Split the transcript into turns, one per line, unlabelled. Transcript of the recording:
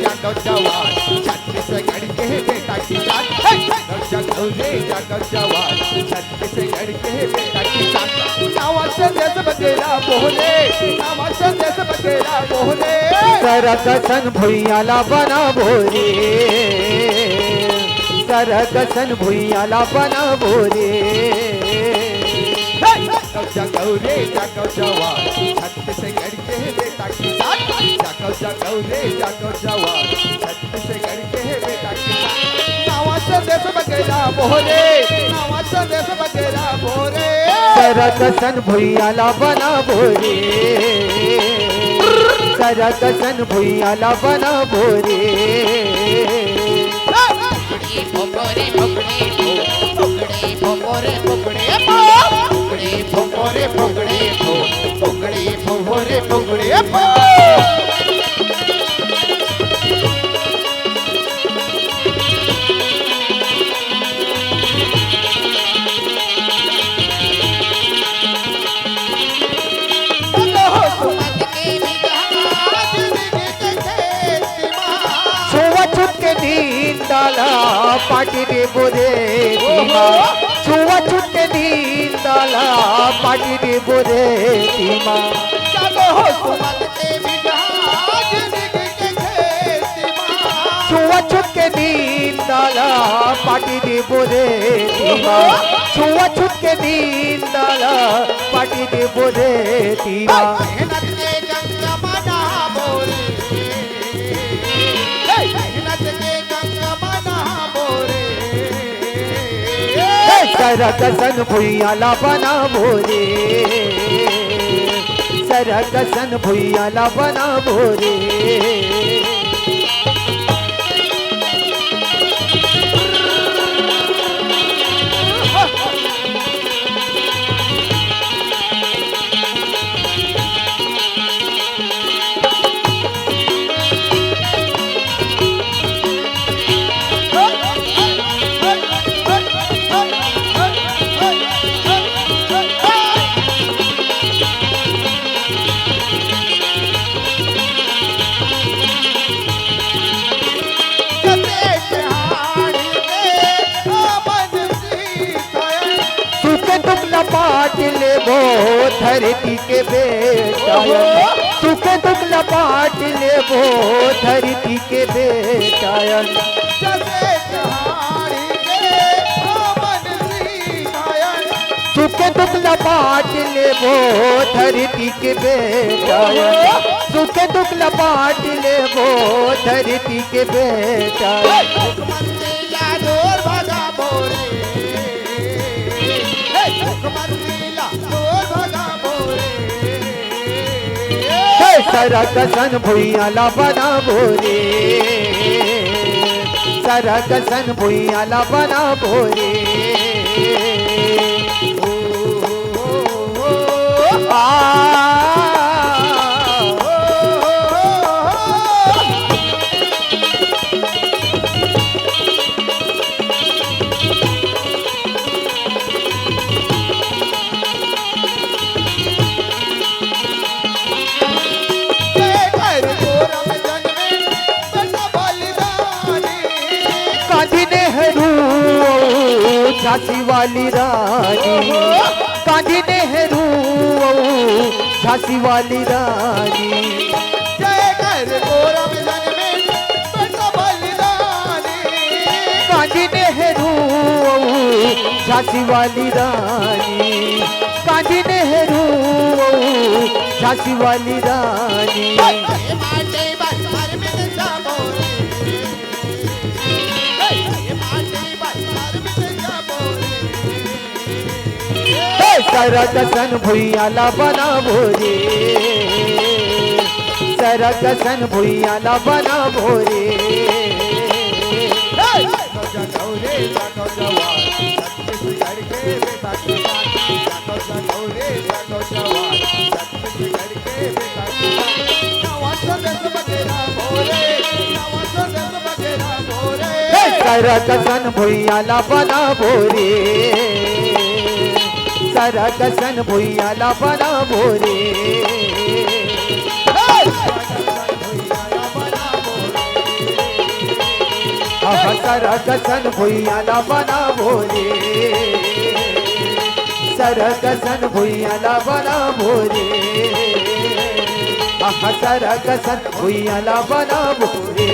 जागो जवान, छत्तीसगढ़ के बेटा किसान। जागो रे जागो जवान, छत्तीसगढ़ के बेटा किसान। नावाचं देश बघेला बोले, नावाचं देश बघेला बोले।
सरकसन भुइयाला बना भोरे, सरकसन भुइयाला बना भोरे।
जागो रे जागो जवान, छत्तीसगढ़ के बेटा किसान। जागो रे जागो जवान, छत्तीसगढ़ के बेटा किसान। नावाचं देश बघेला बोले, नावाचं देश बघेला बोले।
सरकसन भुइयाला बना भोरे, सरकसन भुइयाला बना भोरे।
फुगडे फुगडे फुगडे फुगडे फुगडे फुगडे फुगडे फुगडे फुगडे फुगडे फुगडे।
डाला पाटी दे बोरे धीमा, छुआ छुटे दीन डाला पाटी दे बोरे धीमा।
चलो हो सुमत के बिजहा जिंदगी के खेतीमा।
छुआ छुटे दीन डाला पाटी दे बोरे धीमा, छुआ छुटे दीन डाला पाटी दे बोरे धीमा।
मेहनत के जंग बना बोरे, मेहनत के जंग बना बोरे।
सरकसन भुइयाला बना भोरे, सरकसन भुइयाला बना भोरे। पाट ले वो धरती के बेटा, सुख दुख लपाट ले वो धरती के बेटा। सुख दुख लपाट ले वो धरती के बेटा, सुख दुख लपाट ले वो धरती के बेटा। सरकसन भुइयाला बना भोरे, सरकसन भुइयाला बना भोरे। झांसी वाली रानी, गांधी नेहरू झांसी वाली रानी।
जय कर गौरव जन्मे बेटा बलिदानी।
गांधी नेहरू झांसी वाली रानी, गांधी नेहरू झांसी वाली रानी। सरकसन भुइयाला बना भोरे, सरकसन भुइयाला बना भोरे। सरकसन भुइयाला बना भोरे, सरकसन भुइयाला बना भोरे। सरकसन भुइयाला बनावो रे सरकसन भुइयाला बनावो रे सरकसन भुइयाला बनावो रे